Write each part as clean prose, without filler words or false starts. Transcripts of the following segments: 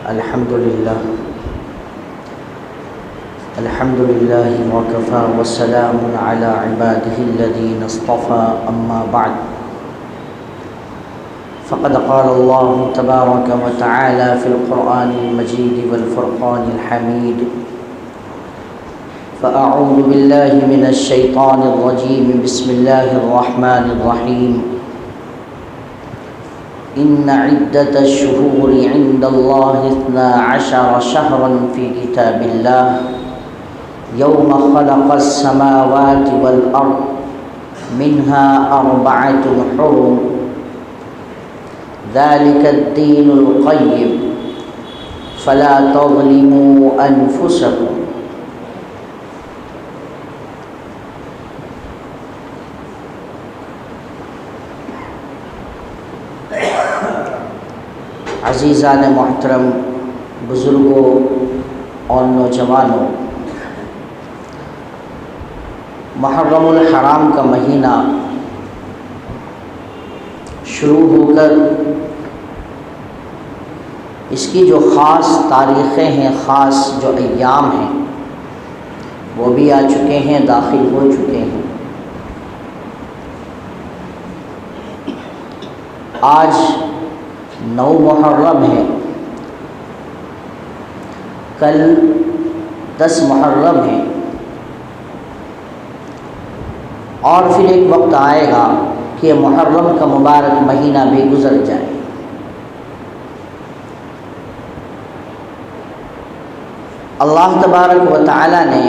الحمد لله وكفى وسلام على عباده الذين اصطفى أما بعد فقد قال الله تبارك وتعالى في القرآن المجيد والفرقان الحميد فأعوذ بالله من الشيطان الرجيم بسم الله الرحمن الرحيم إن عدة الشهور عند الله 12 شهرا في كتاب الله يوم خلق السماوات والأرض منها 4 حرم ذلك الدين القيم فلا تظلموا أنفسكم عزیزان محترم، بزرگوں اور نوجوانوں، محرم الحرام کا مہینہ شروع ہو کر اس کی جو خاص تاریخیں ہیں، خاص جو ایام ہیں، وہ بھی آ چکے ہیں، داخل ہو چکے ہیں۔ آج 9 محرم ہے، کل 10 محرم ہے، اور پھر ایک وقت آئے گا کہ محرم کا مبارک مہینہ بھی گزر جائے۔ اللہ تبارک و تعالی نے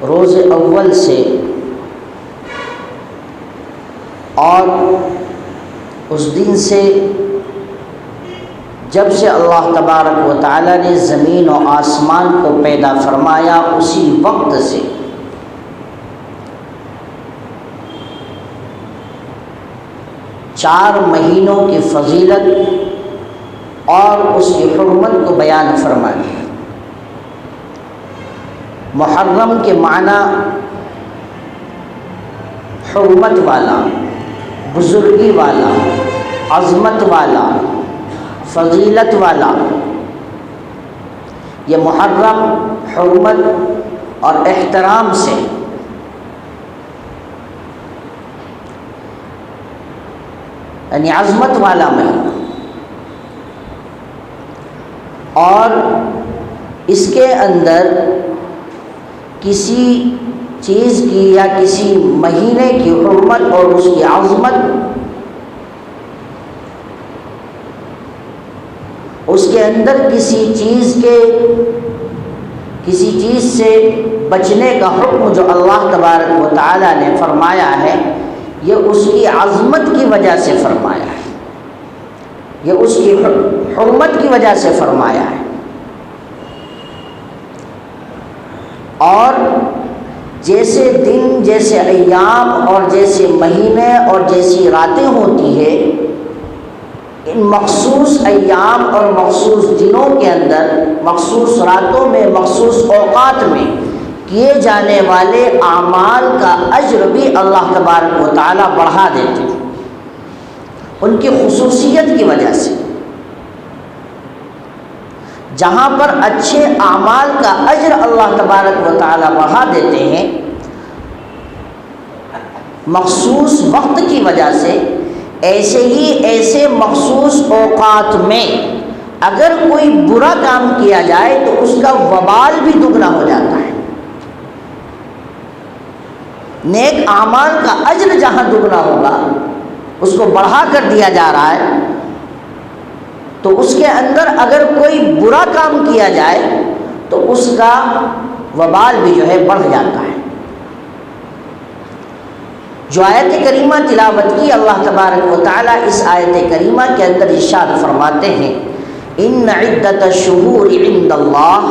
روز اول سے اور اس دن سے، جب سے اللہ تبارک و تعالی نے زمین و آسمان کو پیدا فرمایا، اسی وقت سے چار مہینوں کی فضیلت اور اس کی حرمت کو بیان فرما دیا۔ محرم کے معنی حرمت والا، بزرگی والا، عظمت والا، فضیلت والا۔ یہ محرم حرمت اور احترام سے، یعنی عظمت والا مہینہ، اور اس کے اندر کسی چیز کی یا کسی مہینے کی حرمت اور اس کی عظمت، اس کے اندر کسی چیز سے بچنے کا حکم جو اللہ تبارک و تعالی نے فرمایا ہے، یہ اس کی عظمت کی وجہ سے فرمایا ہے، یہ اس کی حرمت کی وجہ سے فرمایا ہے۔ اور جیسے دن، جیسے ایام اور جیسے مہینے اور جیسی راتیں ہوتی ہے، ان مخصوص ایام اور مخصوص دنوں کے اندر، مخصوص راتوں میں، مخصوص اوقات میں کیے جانے والے اعمال کا اجر بھی اللہ تبارک و تعالی بڑھا دیتے ہیں، ان کی خصوصیت کی وجہ سے۔ جہاں پر اچھے اعمال کا اجر اللہ تبارک و تعالی بڑھا دیتے ہیں، مخصوص وقت کی وجہ سے، ایسے مخصوص اوقات میں اگر کوئی برا کام کیا جائے تو اس کا وبال بھی دگنا ہو جاتا ہے۔ نیک اعمال کا اجر جہاں دگنا ہوگا، اس کو بڑھا کر دیا جا رہا ہے، تو اس کے اندر اگر کوئی برا کام کیا جائے تو اس کا وبال بھی جو ہے بڑھ جاتا ہے۔ جو آیت کریمہ تلاوت کی اللہ تبارک و تعالی، اس آیت کریمہ کے اندر ارشاد فرماتے ہیں، ان عدت الشہور عند اللہ،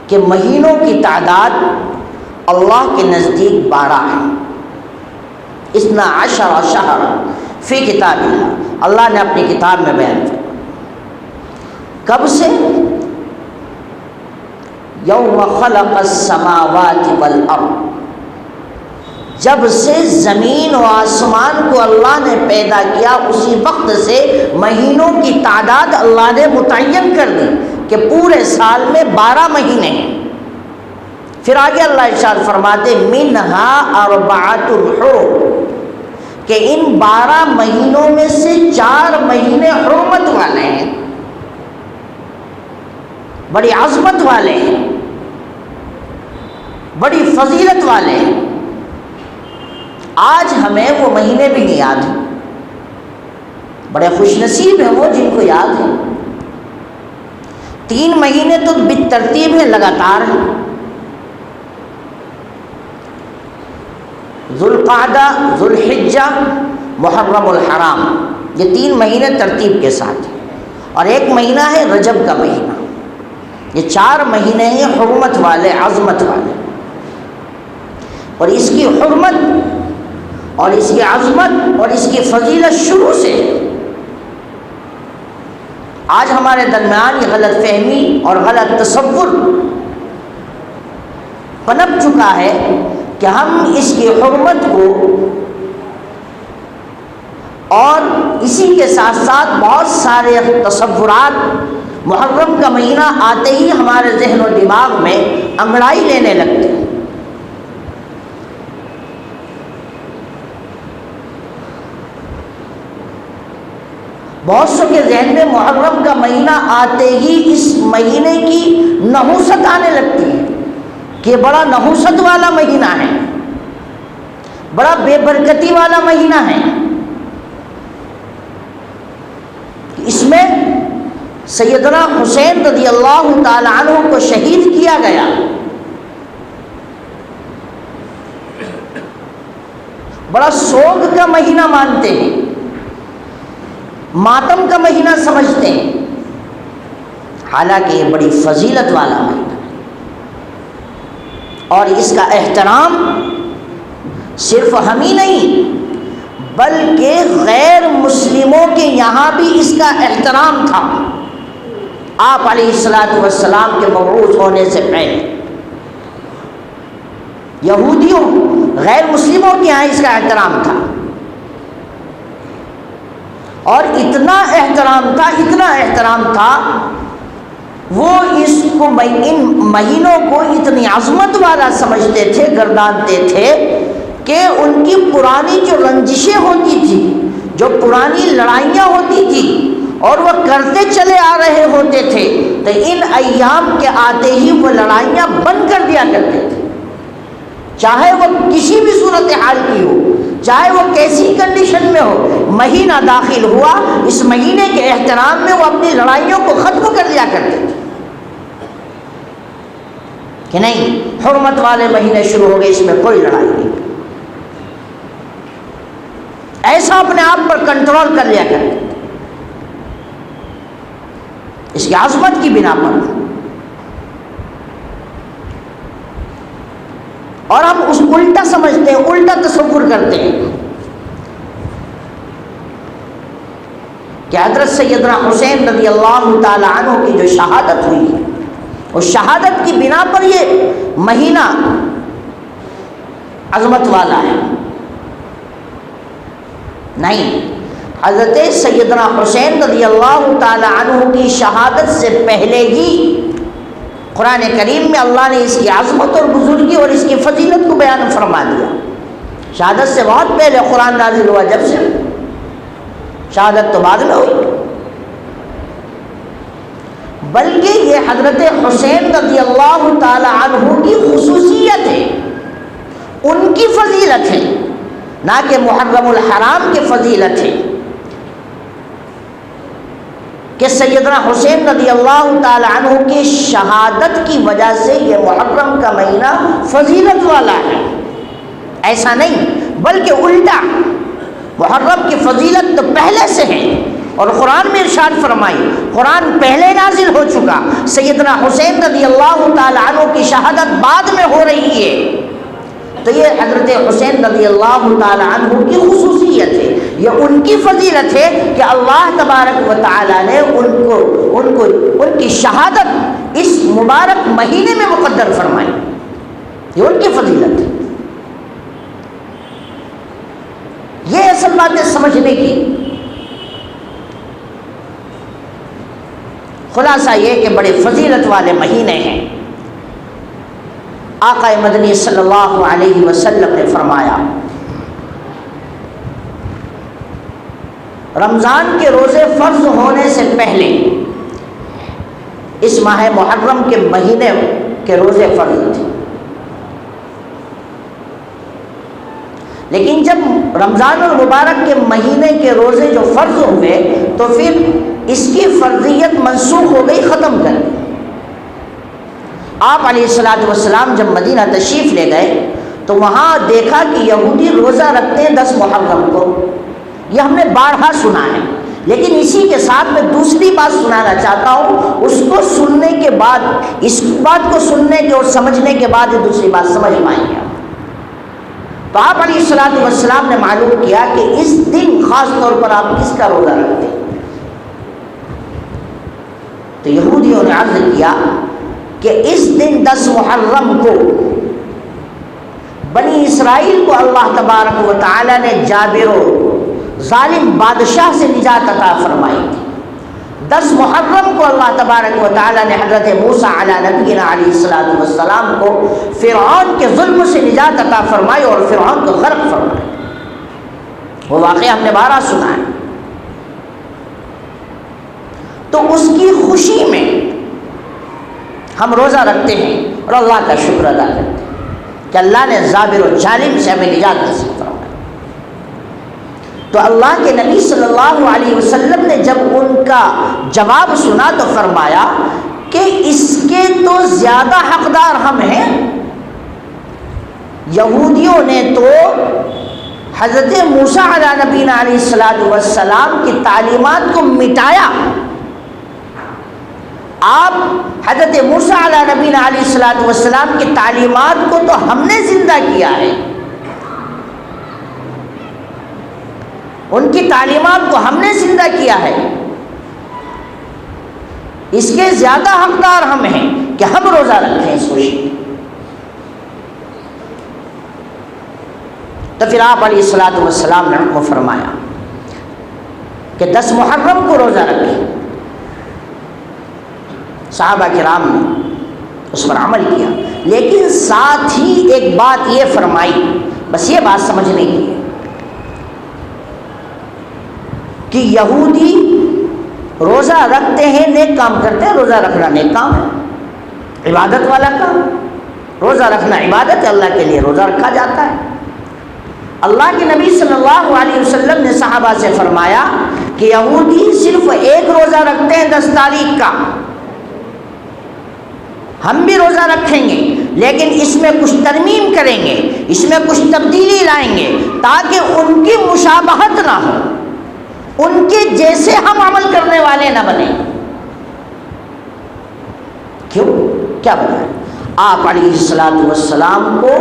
کہ مہینوں کی تعداد اللہ کے نزدیک 12 ہے۔ 12 شہر فی کتاب اللہ، اللہ نے اپنی کتاب میں بیان کیا۔ کب سے؟ یوم خلق السماوات والارض، جب سے زمین و آسمان کو اللہ نے پیدا کیا اسی وقت سے مہینوں کی تعداد اللہ نے متعین کر دی کہ پورے سال میں 12 مہینے ہیں۔ پھر آگے اللہ ارشاد فرماتے منہا اربعۃ حرم، کہ ان 12 مہینوں میں سے 4 مہینے حرمت والے ہیں، بڑی عظمت والے ہیں، بڑی فضیلت والے ہیں۔ آج ہمیں وہ مہینے بھی نہیں یاد ہیں، بڑے خوش نصیب ہیں وہ جن کو یاد ہے۔ 3 مہینے تو بالترتیب ہیں، لگاتار ہیں، ذوالقعدہ، ذوالحجہ، محرم الحرام، یہ 3 مہینے ترتیب کے ساتھ ہیں، اور ایک مہینہ ہے رجب کا مہینہ۔ یہ 4 مہینے ہیں حرمت والے، عظمت والے، اور اس کی حرمت اور اس کی عظمت اور اس کی فضیلت شروع سے آج ہمارے درمیان یہ غلط فہمی اور غلط تصور پنپ چکا ہے کہ ہم اس کی حرمت کو اور اسی کے ساتھ ساتھ بہت سارے تصورات محرم کا مہینہ آتے ہی ہمارے ذہن و دماغ میں انگڑائی لینے لگتے ہیں۔ بہت سو کے ذہن میں محرم کا مہینہ آتے ہی اس مہینے کی نحوست آنے لگتی ہے کہ یہ بڑا نحوست والا مہینہ ہے، بڑا بے برکتی والا مہینہ ہے۔ اس میں سیدنا حسین رضی اللہ تعالی عنہ کو شہید کیا گیا، بڑا سوگ کا مہینہ مانتے ہیں، ماتم کا مہینہ سمجھتے ہیں، حالانکہ یہ بڑی فضیلت والا مہینہ ہے، اور اس کا احترام صرف ہم ہی نہیں بلکہ غیر مسلموں کے یہاں بھی اس کا احترام تھا۔ آپ علیہ الصلوۃ والسلام کے مبعوث ہونے سے پہلے یہودیوں، غیر مسلموں کے یہاں اس کا احترام تھا، اور اتنا احترام تھا وہ اس کو ان مہینوں کو اتنی عظمت والا سمجھتے تھے، گردانتے تھے کہ ان کی پرانی جو رنجشیں ہوتی تھی، جو پرانی لڑائیاں ہوتی تھی اور وہ کرتے چلے آ رہے ہوتے تھے، تو ان ایام کے آتے ہی وہ لڑائیاں بند کر دیا کرتے تھے، چاہے وہ کسی بھی صورتحال کی ہو، چاہے وہ کیسی کنڈیشن میں ہو۔ مہینہ داخل ہوا، اس مہینے کے احترام میں وہ اپنی لڑائیوں کو ختم کر دیا کرتے تھے کہ نہیں، حرمت والے مہینے شروع ہو گئے، اس میں کوئی لڑائی نہیں، ایسا اپنے آپ پر کنٹرول کر لیا کرتے تھے اس کی عظمت کی بنا پر۔ اور ہم اس الٹا سمجھتے ہیں، الٹا تصور کرتے ہیں کہ حضرت سیدنا حسین رضی اللہ تعالی عنہ کی جو شہادت ہوئی ہے، اس شہادت کی بنا پر یہ مہینہ عظمت والا ہے۔ نہیں، حضرت سیدنا حسین رضی اللہ تعالی عنہ کی شہادت سے پہلے ہی قرآن کریم میں اللہ نے اس کی عظمت اور بزرگی اور اس کی فضیلت کو بیان فرما دیا۔ شہادت سے بہت پہلے قرآن نازل ہوا، جب سے شہادت تو بعد میں ہوئی، بلکہ یہ حضرت حسین رضی اللہ تعالی عنہ کی خصوصیت ہے، ان کی فضیلت ہے، نہ کہ محرم الحرام کی فضیلت ہے کہ سیدنا حسین رضی اللہ تعالی عنہ کی شہادت کی وجہ سے یہ محرم کا مہینہ فضیلت والا ہے، ایسا نہیں، بلکہ الٹا، محرم کی فضیلت تو پہلے سے ہے، اور قرآن میں ارشاد فرمائی، قرآن پہلے نازل ہو چکا، سیدنا حسین رضی اللہ تعالی عنہ کی شہادت بعد میں ہو رہی ہے، تو یہ حضرت حسین رضی اللہ تعالی عنہ کی خصوصیت ہے، یہ ان کی فضیلت ہے کہ اللہ تبارک و تعالی نے ان کی شہادت اس مبارک مہینے میں مقدر فرمائی، یہ ان کی فضیلت ہے۔ اصل باتیں سمجھنے کی۔ خلاصہ یہ کہ بڑے فضیلت والے مہینے ہیں۔ آقا مدنی صلی اللہ علیہ وسلم نے فرمایا رمضان کے روزے فرض ہونے سے پہلے اس ماہ محرم کے مہینے کے روزے فرض تھے، لیکن جب رمضان المبارک کے مہینے کے روزے جو فرض ہوئے تو پھر اس کی فرضیت منسوخ ہو گئی، ختم کر دی۔ آپ علیہ الصلوۃ والسلام جب مدینہ تشریف لے گئے تو وہاں دیکھا کہ یہودی روزہ رکھتے ہیں 10 محرم کو۔ یہ ہم نے بارہا سنا ہے، لیکن اسی کے ساتھ میں دوسری بات سنانا چاہتا ہوں، اس کو سننے کے بعد، اس بات کو سننے کے اور سمجھنے کے بعد یہ دوسری بات سمجھ پائیں گے۔ تو آپ علیہ الصلوۃ والسلام نے معلوم کیا کہ اس دن خاص طور پر آپ کس کا روزہ رکھتے ہیں؟ تو یہودیوں نے عرض کیا کہ اس دن 10 محرم کو بنی اسرائیل کو اللہ تبارک و تعالی نے جابر و ظالم بادشاہ سے نجات عطا فرمائی تھی۔ 10 محرم کو اللہ تبارک و تعالی نے حضرت موسیٰ علی نبینا علیہ الصلوۃ والسلام کو فرعون کے ظلم سے نجات عطا فرمائی اور فرعون کو غرق فرمائی۔ وہ واقعہ ہم نے بارہا سنا ہے۔ تو اس کی خوشی میں ہم روزہ رکھتے ہیں اور اللہ کا شکر ادا کرتے ہیں کہ اللہ نے جابر و ظالم سے ہمیں نجات نصیب فرمائی۔ تو اللہ کے نبی صلی اللہ علیہ وسلم نے جب ان کا جواب سنا تو فرمایا کہ اس کے تو زیادہ حقدار ہم ہیں۔ یہودیوں نے تو حضرت موسیٰ علیہ نبینا علیہ الصلوۃ والسلام کی تعلیمات کو مٹایا۔ آپ حضرت موسیٰ علیہ نبینا علیہ الصلوۃ والسلام کی تعلیمات کو تو ہم نے زندہ کیا ہے، ان کی تعلیمات کو ہم نے زندہ کیا ہے، اس کے زیادہ حقدار ہم ہیں کہ ہم روزہ رکھیں اس خوشی میں۔ تو پھر آپ علیہ الصلوۃ والسلام نے کو فرمایا کہ 10 محرم کو روزہ رکھیں۔ صحابہ کرام نے اس پر عمل کیا، لیکن ساتھ ہی ایک بات یہ فرمائی، بس یہ بات سمجھنے کی ہے کہ یہودی روزہ رکھتے ہیں، نیک کام کرتے ہیں۔ روزہ رکھنا نیک کام ہے، عبادت والا کام۔ روزہ رکھنا عبادت ہے، اللہ کے لیے روزہ رکھا جاتا ہے۔ اللہ کے نبی صلی اللہ علیہ وسلم نے صحابہ سے فرمایا کہ یہودی صرف ایک روزہ رکھتے ہیں 10 تاریخ کا، ہم بھی روزہ رکھیں گے لیکن اس میں کچھ ترمیم کریں گے، اس میں کچھ تبدیلی لائیں گے تاکہ ان کی مشابہت نہ ہو، ان کے جیسے ہم عمل کرنے والے نہ بنیں۔ کیوں؟ کیا بتائیں؟ آپ علیہ الصلوۃ والسلام کو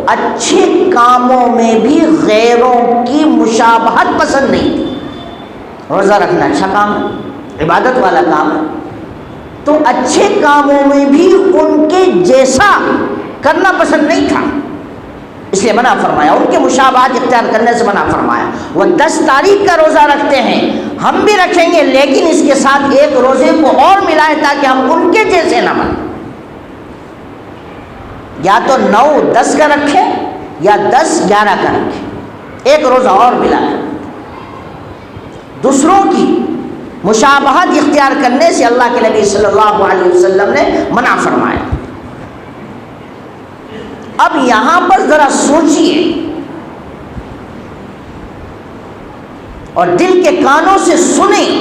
اچھے کاموں میں بھی غیروں کی مشابہت پسند نہیں تھی۔ روزہ رکھنا اچھا کام ہے، عبادت والا کام ہے، تو اچھے کاموں میں بھی ان کے جیسا کرنا پسند نہیں تھا، اس لیے منع فرمایا، ان کے مشابہت اختیار کرنے سے منع فرمایا۔ وہ 10 تاریخ کا روزہ رکھتے ہیں، ہم بھی رکھیں گے لیکن اس کے ساتھ ایک روزے کو اور ملائیں تاکہ ہم ان کے جیسے نہ بنیں۔ یا تو 9 10 کا رکھیں یا 10 11 کا رکھیں، ایک روزہ اور ملا کر۔ دوسروں کی مشابہت اختیار کرنے سے اللہ کے نبی صلی اللہ علیہ وسلم نے منع فرمایا۔ اب یہاں پر ذرا سوچئے اور دل کے کانوں سے سنیں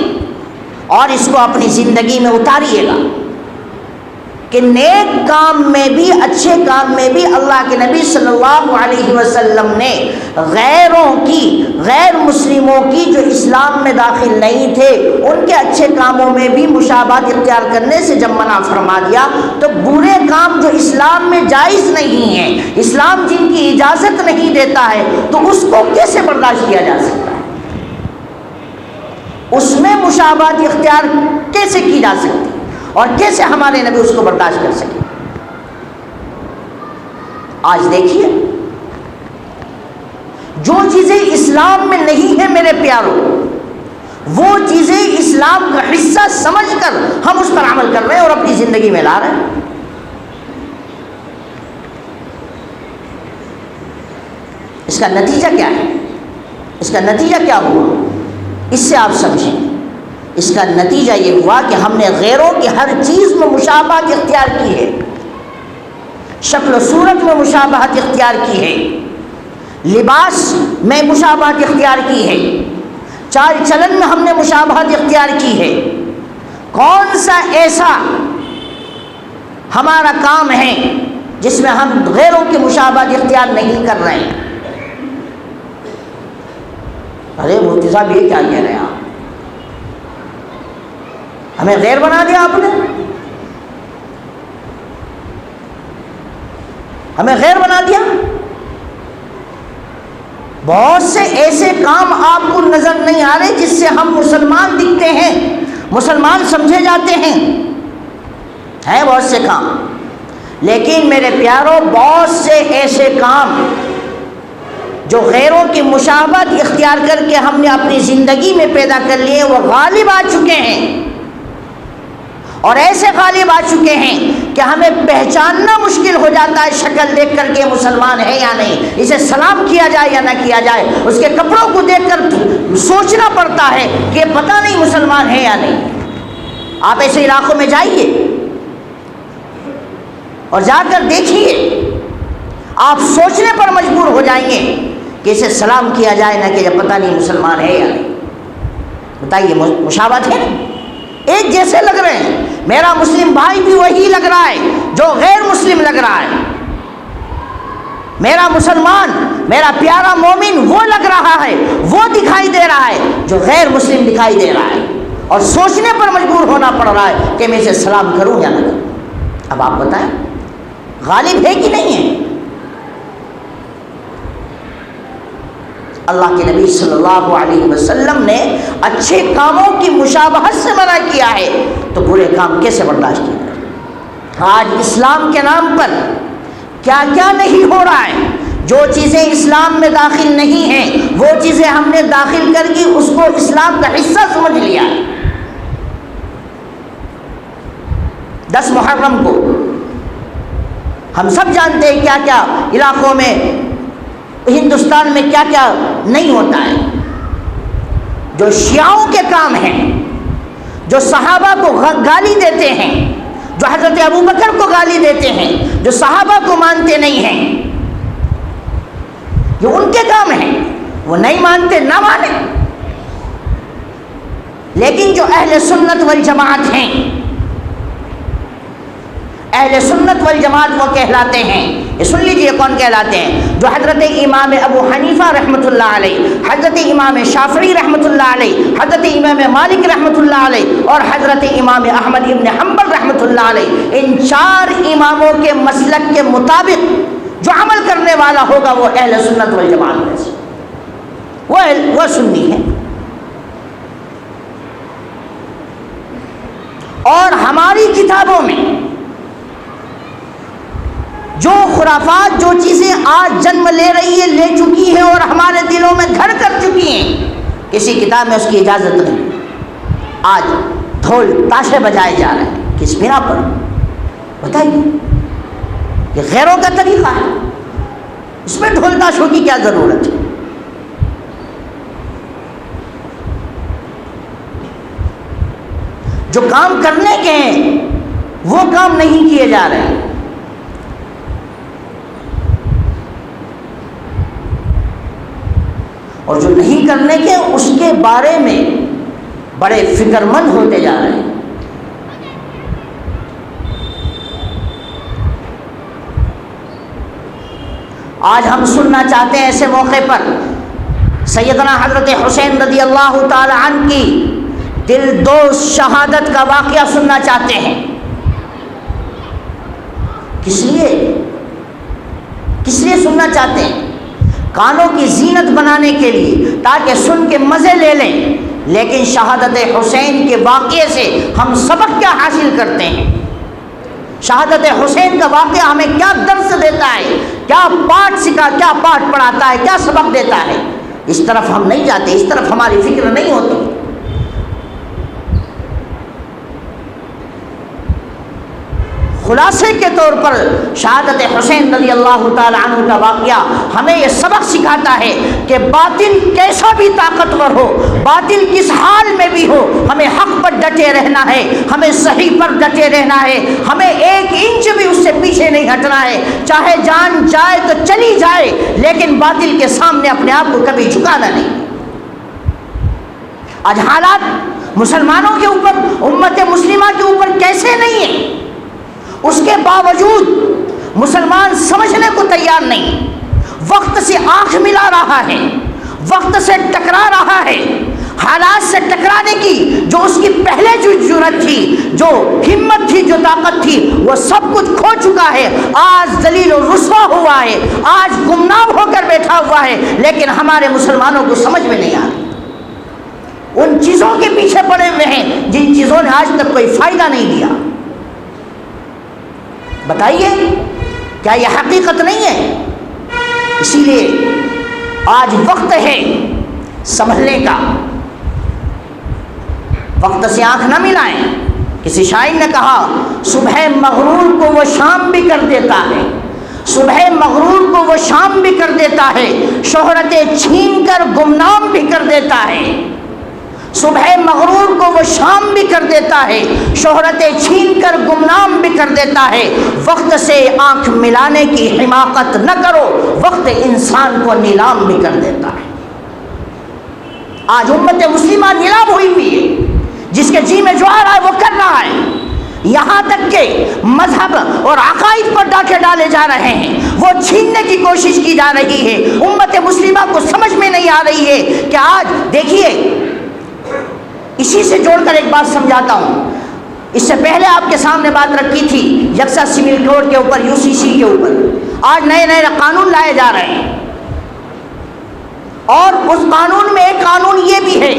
اور اس کو اپنی زندگی میں اتاریے گا کہ نیک کام میں بھی، اچھے کام میں بھی اللہ کے نبی صلی اللہ علیہ وسلم نے غیروں کی، غیر مسلموں کی جو اسلام میں داخل نہیں تھے، ان کے اچھے کاموں میں بھی مشابہت اختیار کرنے سے جب منع فرما دیا تو برے کام جو اسلام میں جائز نہیں ہیں، اسلام جن کی اجازت نہیں دیتا ہے، تو اس کو کیسے برداشت کیا جا سکتا ہے؟ اس میں مشابہت اختیار کیسے کی جا سکتی اور کیسے ہمارے نبی اس کو برداشت کر سکے؟ آج دیکھیے جو چیزیں اسلام میں نہیں ہیں میرے پیاروں، وہ چیزیں اسلام کا حصہ سمجھ کر ہم اس پر عمل کر رہے ہیں اور اپنی زندگی میں لا رہے ہیں۔ اس کا نتیجہ کیا ہے؟ اس کا نتیجہ کیا ہوا؟ اس سے آپ سمجھیں۔ اس کا نتیجہ یہ ہوا کہ ہم نے غیروں کی ہر چیز میں مشابہت اختیار کی ہے، شکل و صورت میں مشابہت اختیار کی ہے، لباس میں مشابہت اختیار کی ہے، چال چلن میں ہم نے مشابہت اختیار کی ہے۔ کون سا ایسا ہمارا کام ہے جس میں ہم غیروں کی مشابہت اختیار نہیں کر رہے ہیں؟ ارے مفتی صاحب یہ کیا کہہ رہے ہیں آپ؟ ہمیں غیر بنا دیا آپ نے، ہمیں غیر بنا دیا۔ بہت سے ایسے کام آپ کو نظر نہیں آ رہے جس سے ہم مسلمان دکھتے ہیں، مسلمان سمجھے جاتے ہیں بہت سے کام، لیکن میرے پیاروں بہت سے ایسے کام جو غیروں کی مشابہت اختیار کر کے ہم نے اپنی زندگی میں پیدا کر لیے، وہ غالب آ چکے ہیں، اور ایسے غالب آ چکے ہیں کہ ہمیں پہچاننا مشکل ہو جاتا ہے شکل دیکھ کر کے مسلمان ہے یا نہیں، اسے سلام کیا جائے یا نہ کیا جائے، اس کے کپڑوں کو دیکھ کر سوچنا پڑتا ہے کہ پتہ نہیں مسلمان ہے یا نہیں۔ آپ ایسے علاقوں میں جائیے اور جا کر دیکھیے، آپ سوچنے پر مجبور ہو جائیں گے کہ اسے سلام کیا جائے نہ کہ پتہ نہیں مسلمان ہے یا نہیں۔ بتائیے مشابہت ہے؟ ایک جیسے لگ رہے ہیں۔ میرا مسلم بھائی بھی وہی لگ رہا ہے جو غیر مسلم لگ رہا ہے، میرا مسلمان، میرا پیارا مومن وہ لگ رہا ہے، وہ دکھائی دے رہا ہے جو غیر مسلم دکھائی دے رہا ہے، اور سوچنے پر مجبور ہونا پڑ رہا ہے کہ میں اسے سلام کروں یا نہ کروں۔ اب آپ بتائیں غالب ہے کہ نہیں ہے؟ اللہ کے نبی صلی اللہ علیہ وسلم نے اچھے کاموں کی مشابہت سے منع کیا ہے، تو برے کام کیسے برداشت کیا جائے؟ آج اسلام کے نام پر کیا کیا نہیں ہو رہا ہے۔ جو چیزیں اسلام میں داخل نہیں ہیں وہ چیزیں ہم نے داخل کر کے اس کو اسلام کا حصہ سمجھ لیا۔ 10 محرم کو ہم سب جانتے ہیں کیا کیا علاقوں میں، ہندوستان میں کیا کیا نہیں ہوتا ہے۔ جو شیعوں کے کام ہیں، جو صحابہ کو گالی دیتے ہیں، جو حضرت ابوبکر کو گالی دیتے ہیں، جو صحابہ کو مانتے نہیں ہیں، یہ ان کے کام ہیں، وہ نہیں مانتے نہ مانیں۔ لیکن جو اہل سنت والجماعت ہیں، اہل سنت والجماعت وہ کہلاتے ہیں، یہ سن لیجئے کون کہلاتے ہیں؟ جو حضرت امام ابو حنیفہ رحمۃ اللہ علیہ، حضرت امام شافعی رحمۃ اللہ علیہ، حضرت امام مالک رحمۃ اللہ علیہ، اور حضرت امام احمد ابن حنبل رحمۃ اللہ علیہ، ان 4 اماموں کے مسلک کے مطابق جو عمل کرنے والا ہوگا وہ اہل سنت والجماعت میں سے وہ سنی ہے۔ اور ہماری کتابوں میں جو خرافات، جو چیزیں آج جنم لے رہی ہے، لے چکی ہیں اور ہمارے دلوں میں گھر کر چکی ہیں، کسی کتاب میں اس کی اجازت نہیں۔ آج ڈھول تاشے بجائے جا رہے ہیں، کس بنا پر؟ بتائیے، یہ غیروں کا طریقہ ہے، اس میں ڈھول تاشوں کی کیا ضرورت ہے؟ جو کام کرنے کے ہیں وہ کام نہیں کیے جا رہے ہیں۔ اور جو نہیں کرنے کے اس کے بارے میں بڑے فکر مند ہوتے جا رہے ہیں۔ آج ہم سننا چاہتے ہیں ایسے موقع پر سیدنا حضرت حسین رضی اللہ تعالی عنہ کی دلدوز شہادت کا واقعہ سننا چاہتے ہیں۔ کس لیے سننا چاہتے ہیں؟ کانوں کی زینت بنانے کے لیے، تاکہ سن کے مزے لے لیں۔ لیکن شہادت حسین کے واقعے سے ہم سبق کیا حاصل کرتے ہیں؟ شہادت حسین کا واقعہ ہمیں کیا درس دیتا ہے کیا پاٹ پڑھاتا ہے، کیا سبق دیتا ہے، اس طرف ہم نہیں جاتے، اس طرف ہماری فکر نہیں ہوتی۔ خلاصے کے طور پر شہادت حسین رضی اللہ تعالی عنہ کا واقعہ ہمیں یہ سبق سکھاتا ہے کہ باطل کیسا بھی طاقتور ہو، باطل کس حال میں بھی ہو، ہمیں حق پر ڈٹے رہنا ہے، ہمیں صحیح پر ڈٹے رہنا ہے، ہمیں 1 انچ بھی اس سے پیچھے نہیں ہٹنا ہے، چاہے جان جائے تو چلی جائے، لیکن باطل کے سامنے اپنے آپ کو کبھی جھکانا نہیں۔ آج حالات مسلمانوں کے اوپر، امت مسلمہ کے اوپر کیسے نہیں ہیں، اس کے باوجود مسلمان سمجھنے کو تیار نہیں، وقت سے آنکھ ملا رہا ہے، وقت سے ٹکرا رہا ہے، حالات سے ٹکرانے کی جو اس کی پہلے جو جرأت تھی، جو ہمت تھی، جو طاقت تھی، وہ سب کچھ کھو چکا ہے، آج ذلیل و رسوا ہوا ہے، آج گمنام ہو کر بیٹھا ہوا ہے، لیکن ہمارے مسلمانوں کو سمجھ میں نہیں آ رہی، ان چیزوں کے پیچھے پڑے ہوئے ہیں جن چیزوں نے آج تک کوئی فائدہ نہیں دیا۔ بتائیے کیا یہ حقیقت نہیں ہے؟ اسی لیے آج وقت ہے سنبھلنے کا، وقت سے آنکھ نہ ملائیں۔ کسی شاعر نے کہا صبح مغرور کو وہ شام بھی کر دیتا ہے، صبح مغرور کو وہ شام بھی کر دیتا ہے، شہرتیں چھین کر گمنام بھی کر دیتا ہے، صبح مغرور کو وہ شام بھی کر دیتا ہے، شہرتیں چھین کر گمنام بھی کر دیتا ہے۔ وقت سے آنکھ ملانے کی حماقت نہ کرو، وقت انسان کو نیلام بھی کر دیتا ہے۔ آج امت مسلمہ نیلام ہوئی ہے، جس کے جی میں جو آ رہا ہے وہ کر رہا ہے، یہاں تک کہ مذہب اور عقائد پر ڈاکے ڈالے جا رہے ہیں، وہ چھیننے کی کوشش کی جا رہی ہے۔ امت مسلمہ کو سمجھ میں نہیں آ رہی ہے کہ آج دیکھیے، اسی سے جوڑ کر ایک بات سمجھاتا ہوں۔ اس سے پہلے آپ کے سامنے بات رکھی تھی یکساں سول کوڈ کے اوپر، UCC کے اوپر۔ آج نئے قانون لائے جا رہے ہیں، اور اس قانون میں ایک قانون یہ بھی ہے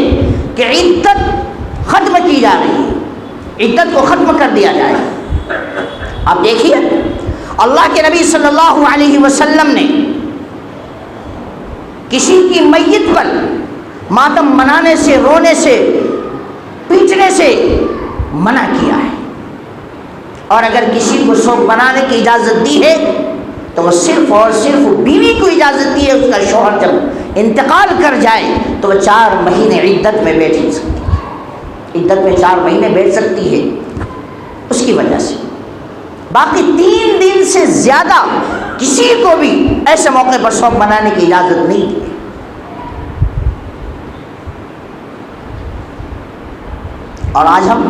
کہ عدت ختم کی جا رہی ہے، عدت کو ختم کر دیا جائے۔ آپ دیکھیے اللہ کے نبی صلی اللہ علیہ وسلم نے کسی کی میت پر ماتم منانے سے، رونے سے، پیٹنے سے منع کیا ہے، اور اگر کسی کو سوگ بنانے کی اجازت دی ہے تو وہ صرف اور صرف بیوی کو اجازت دی ہے، اس کا شوہر جب انتقال کر جائے تو وہ 4 مہینے عدت میں بیٹھ سکتی ہے، عدت میں 4 مہینے بیٹھ سکتی ہے اس کی وجہ سے۔ باقی 3 دن سے زیادہ کسی کو بھی ایسے موقع پر سوگ بنانے کی اجازت نہیں دی۔ اور آج ہم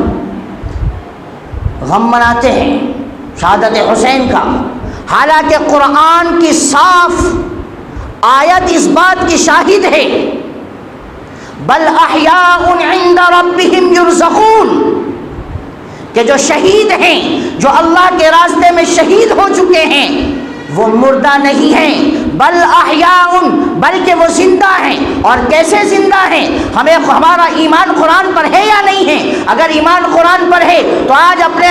غم مناتے ہیں شہادت حسین کا، حالانکہ قرآن کی صاف آیت اس بات کی شاہد ہے، بل احیاء عند ربهم یرزقون، کہ جو شہید ہیں، جو اللہ کے راستے میں شہید ہو چکے ہیں، وہ مردہ نہیں ہیں، بل احیاء، بلکہ وہ زندہ ہیں۔ اور کیسے زندہ ہیں؟ ہمارا ایمان قرآن پر ہے یا نہیں ہے؟ اگر ایمان قرآن پر ہے تو آج اپنے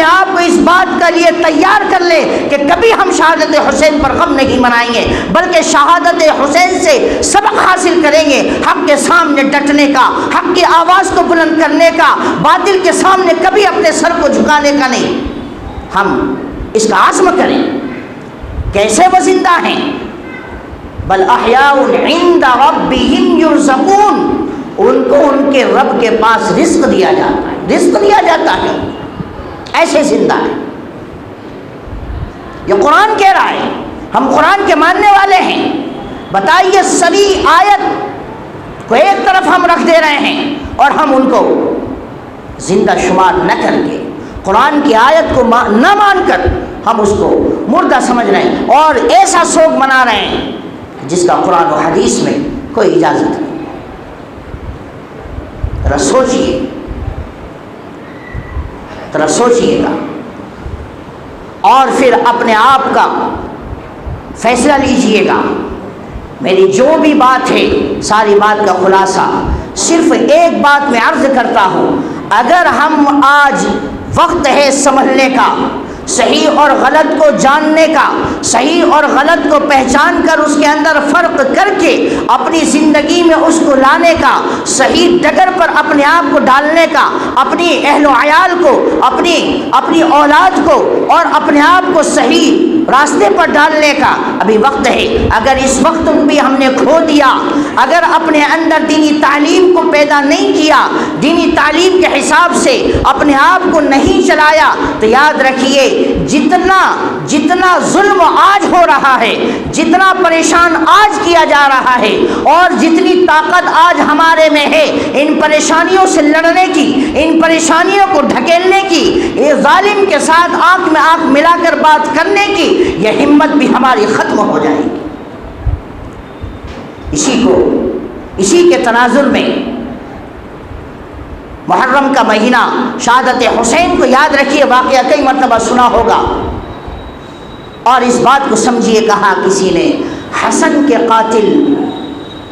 آپ کو اس بات کے لیے تیار کر لے کہ کبھی ہم شہادت حسین پر غم نہیں منائیں گے، بلکہ شہادت حسین سے سبق حاصل کریں گے، حق کے سامنے ڈٹنے کا، حق کی آواز کو بلند کرنے کا، باطل کے سامنے کبھی اپنے سر کو جھکانے کا نہیں۔ ہم اس کا عزم کریں۔ کیسے وہ زندہ ہیں؟ بل احیاء عند ربهم یرزقون، ان کو ان کے رب کے پاس رزق دیا جاتا ہے، رزق دیا جاتا ہے، ایسے زندہ ہیں۔ یہ قرآن کہہ رہا ہے، ہم قرآن کے ماننے والے ہیں۔ بتائیے سبھی آیت کو ایک طرف ہم رکھ دے رہے ہیں اور ہم ان کو زندہ شمار نہ کر کے، قرآن کی آیت کو نہ مان کر ہم اس کو مردہ سمجھ رہے ہیں اور ایسا سوگ منا رہے ہیں جس کا قرآن و حدیث میں کوئی اجازت نہیں۔ ذرا سوچئے گا اور پھر اپنے آپ کا فیصلہ لیجئے گا۔ میری جو بھی بات ہے، ساری بات کا خلاصہ صرف ایک بات میں عرض کرتا ہوں، اگر ہم آج وقت ہے سنبھلنے کا، صحیح اور غلط کو جاننے کا، صحیح اور غلط کو پہچان کر اس کے اندر فرق کر کے اپنی زندگی میں اس کو لانے کا، صحیح ڈگر پر اپنے آپ کو ڈالنے کا، اپنی اہل و عیال کو، اپنی اولاد کو اور اپنے آپ کو صحیح راستے پر ڈالنے کا ابھی وقت ہے۔ اگر اس وقت کو بھی ہم نے کھو دیا، اگر اپنے اندر دینی تعلیم کو پیدا نہیں کیا، دینی تعلیم کے حساب سے اپنے آپ کو نہیں چلایا، تو یاد رکھیے جتنا ظلم آج ہو رہا ہے، جتنا پریشان آج کیا جا رہا ہے، اور جتنی طاقت آج ہمارے میں ہے ان پریشانیوں سے لڑنے کی، ان پریشانیوں کو ڈھکیلنے کی، یہ ظالم کے ساتھ آنکھ میں آنکھ ملا کر بات کرنے کی، یہ ہمت بھی ہماری ختم ہو جائے گی۔ اسی کے تناظر میں محرم کا مہینہ، شہادت حسین کو یاد رکھیے، واقعہ کئی مرتبہ سنا ہوگا، اور اس بات کو سمجھیے۔ کہا کسی نے، حسن کے قاتل،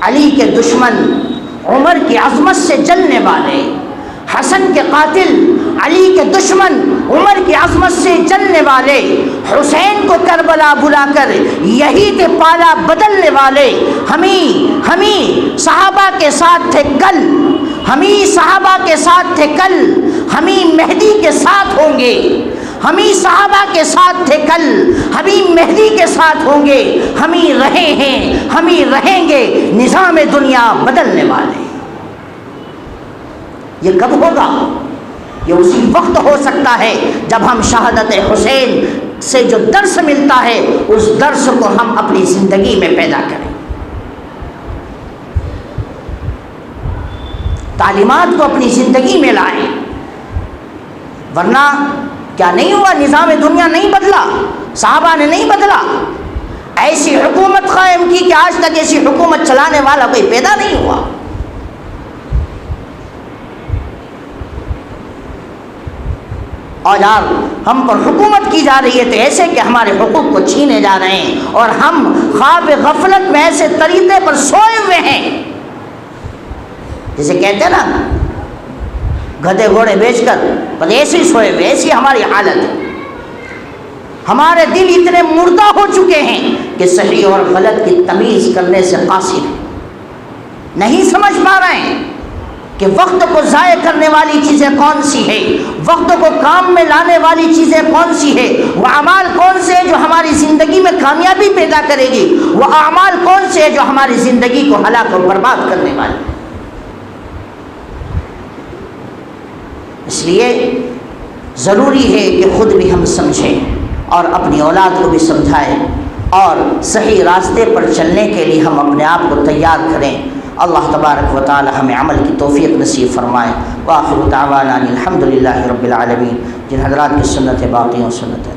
علی کے دشمن، عمر کی عظمت سے جلنے والے، حسن کے قاتل، علی کے دشمن، عمر کی عظمت سے جلنے والے، حسین کو کربلا بلا کر یہی تھے پالا بدلنے والے، ہمیں صحابہ کے ساتھ تھے کل، ہمیں صحابہ کے ساتھ تھے کل، ہمیں مہدی کے ساتھ ہوں گے، ہمیں صحابہ کے ساتھ تھے کل، ہمیں مہدی کے ساتھ ہوں گے، ہمیں رہے ہیں، ہمیں رہیں گے نظام دنیا بدلنے والے۔ یہ کب ہوگا؟ یہ اسی وقت ہو سکتا ہے جب ہم شہادت حسین سے جو درس ملتا ہے اس درس کو ہم اپنی زندگی میں پیدا کریں، تعلیمات کو اپنی زندگی میں لائیں، ورنہ کیا نہیں ہوا؟ نظام دنیا نہیں بدلا، صحابہ نے نہیں بدلا، ایسی حکومت قائم کی کہ آج تک ایسی حکومت چلانے والا کوئی پیدا نہیں ہوا۔ اور ہم پر حکومت کی جا رہی ہے تو ایسے کہ ہمارے حقوق کو چھینے جا رہے ہیں، اور ہم خواب غفلت میں ایسے طریقے پر سوئے ہوئے ہیں، جسے کہتے ہیں نا گدھے گھوڑے بیچ کر بس ایسے ہی سوئے ہوئے، ایسی ہماری حالت ہے۔ ہمارے دل اتنے مردہ ہو چکے ہیں کہ صحیح اور غلط کی تمیز کرنے سے قاصر ہیں، نہیں سمجھ پا رہے ہیں کہ وقت کو ضائع کرنے والی چیزیں کون سی ہے، وقت کو کام میں لانے والی چیزیں کون سی ہے، وہ اعمال کون سے ہیں جو ہماری زندگی میں کامیابی پیدا کرے گی، وہ اعمال کون سے ہیں جو ہماری زندگی کو ہلاک و برباد کرنے والے۔ اس لیے ضروری ہے کہ خود بھی ہم سمجھیں اور اپنی اولاد کو بھی سمجھائیں، اور صحیح راستے پر چلنے کے لیے ہم اپنے آپ کو تیار کریں۔ اللہ تبارک و تعالی ہمیں عمل کی توفیق نصیب فرمائے۔ وآخر دعوانا الحمدللہ رب العالمین۔ جن حضرات کی سنت باقی و سنت